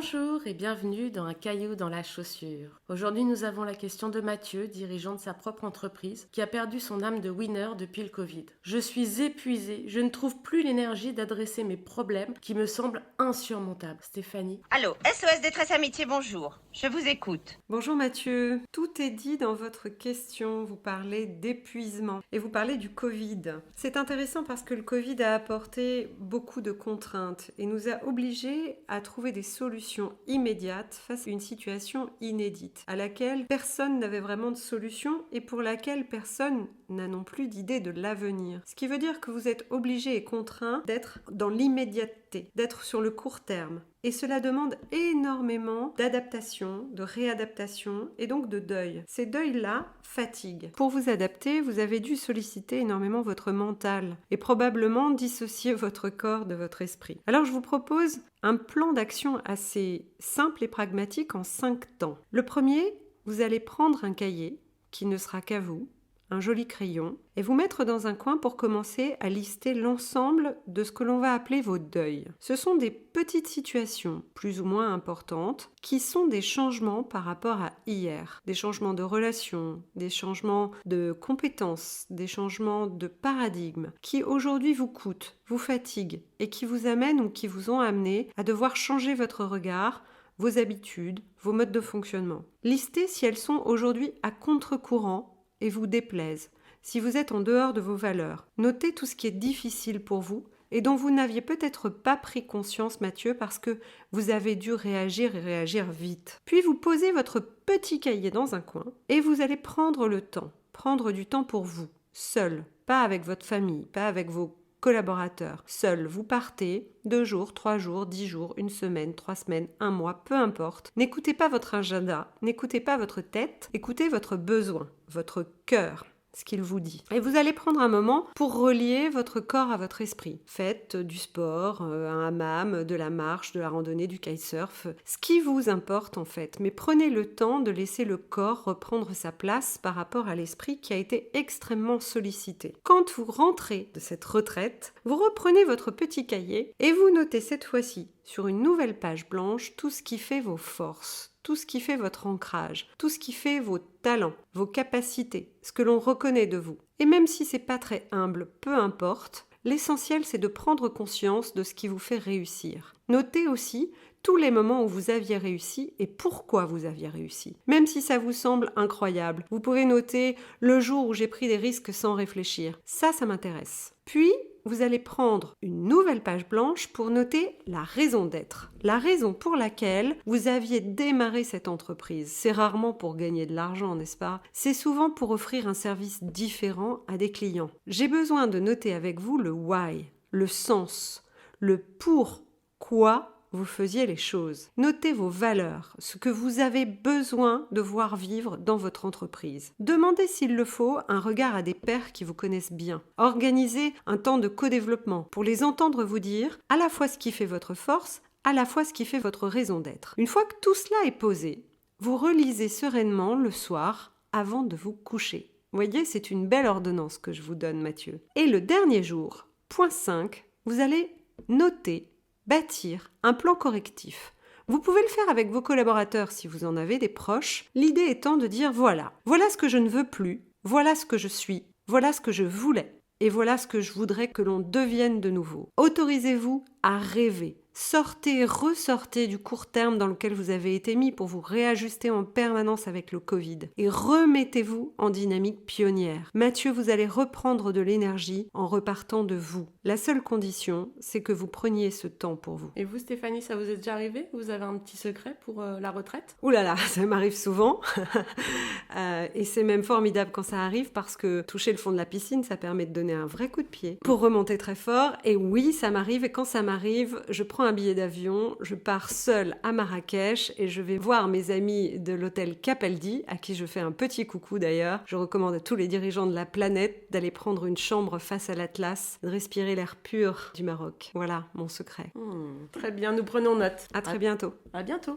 Bonjour et bienvenue dans Un caillou dans la chaussure. Aujourd'hui, nous avons la question de Mathieu, dirigeant de sa propre entreprise, qui a perdu son âme de winner depuis le Covid. Je suis épuisée, je ne trouve plus l'énergie d'adresser mes problèmes qui me semblent insurmontables. Stéphanie. Allô, SOS Détresse Amitié, bonjour. Je vous écoute. Bonjour Mathieu, tout est dit dans votre question, vous parlez d'épuisement et vous parlez du Covid. C'est intéressant parce que le Covid a apporté beaucoup de contraintes et nous a obligés à trouver des solutions immédiates face à une situation inédite, à laquelle personne n'avait vraiment de solution et pour laquelle personne n'a non plus d'idée de l'avenir. Ce qui veut dire que vous êtes obligés et contraints d'être dans l'immédiateté, d'être sur le court terme. Et cela demande énormément d'adaptation, de réadaptation et donc de deuil. Ces deuils-là fatiguent. Pour vous adapter, vous avez dû solliciter énormément votre mental et probablement dissocier votre corps de votre esprit. Alors je vous propose un plan d'action assez simple et pragmatique en 5 temps. Le premier, vous allez prendre un cahier qui ne sera qu'à vous, un joli crayon, et vous mettre dans un coin pour commencer à lister l'ensemble de ce que l'on va appeler vos deuils. Ce sont des petites situations, plus ou moins importantes, qui sont des changements par rapport à hier. Des changements de relations, des changements de compétences, des changements de paradigme, qui aujourd'hui vous coûtent, vous fatiguent, et qui vous amènent ou qui vous ont amené à devoir changer votre regard, vos habitudes, vos modes de fonctionnement. Listez si elles sont aujourd'hui à contre-courant et vous déplaisent, si vous êtes en dehors de vos valeurs. Notez tout ce qui est difficile pour vous et dont vous n'aviez peut-être pas pris conscience, Mathieu, parce que vous avez dû réagir et réagir vite. Puis vous posez votre petit cahier dans un coin et vous allez prendre du temps pour vous, seul, pas avec votre famille, pas avec vos collaborateurs. Seul, vous partez 2 jours, 3 jours, 10 jours, 1 semaine, 3 semaines, 1 mois, peu importe. N'écoutez pas votre agenda, n'écoutez pas votre tête, écoutez votre besoin, votre cœur, ce qu'il vous dit. Et vous allez prendre un moment pour relier votre corps à votre esprit. Faites du sport, un hammam, de la marche, de la randonnée, du kitesurf, ce qui vous importe en fait. Mais prenez le temps de laisser le corps reprendre sa place par rapport à l'esprit qui a été extrêmement sollicité. Quand vous rentrez de cette retraite, vous reprenez votre petit cahier et vous notez cette fois-ci sur une nouvelle page blanche tout ce qui fait vos forces, tout ce qui fait votre ancrage, tout ce qui fait vos talents, vos capacités, ce que l'on reconnaît de vous. Et même si c'est pas très humble, peu importe, l'essentiel c'est de prendre conscience de ce qui vous fait réussir. Notez aussi tous les moments où vous aviez réussi et pourquoi vous aviez réussi. Même si ça vous semble incroyable, vous pouvez noter le jour où j'ai pris des risques sans réfléchir. Ça m'intéresse. Puis, vous allez prendre une nouvelle page blanche pour noter la raison d'être. La raison pour laquelle vous aviez démarré cette entreprise. C'est rarement pour gagner de l'argent, n'est-ce pas? C'est souvent pour offrir un service différent à des clients. J'ai besoin de noter avec vous le why, le sens, le pourquoi vous faisiez les choses. Notez vos valeurs, ce que vous avez besoin de voir vivre dans votre entreprise. Demandez s'il le faut un regard à des pairs qui vous connaissent bien. Organisez un temps de co-développement pour les entendre vous dire à la fois ce qui fait votre force, à la fois ce qui fait votre raison d'être. Une fois que tout cela est posé, vous relisez sereinement le soir avant de vous coucher. Vous voyez, c'est une belle ordonnance que je vous donne, Mathieu. Et le dernier jour, point 5, vous allez noter, bâtir un plan correctif. Vous pouvez le faire avec vos collaborateurs si vous en avez des proches, l'idée étant de dire voilà ce que je ne veux plus, voilà ce que je suis, voilà ce que je voulais et voilà ce que je voudrais que l'on devienne de nouveau. Autorisez-vous à rêver. Sortez, ressortez du court terme dans lequel vous avez été mis pour vous réajuster en permanence avec le Covid et remettez-vous en dynamique pionnière. Mathieu, vous allez reprendre de l'énergie en repartant de vous. La seule condition, c'est que vous preniez ce temps pour vous. Et vous, Stéphanie, ça vous est déjà arrivé? Vous avez un petit secret pour la retraite? Ouh là là, ça m'arrive souvent et c'est même formidable quand ça arrive parce que toucher le fond de la piscine, ça permet de donner un vrai coup de pied pour remonter très fort. Et oui, ça m'arrive et quand ça m'arrive, je prends un billet d'avion, je pars seule à Marrakech et je vais voir mes amis de l'hôtel Capaldi, à qui je fais un petit coucou d'ailleurs. Je recommande à tous les dirigeants de la planète d'aller prendre une chambre face à l'Atlas, de respirer l'air pur du Maroc. Voilà mon secret. Très bien, nous prenons note. À très bientôt. À bientôt.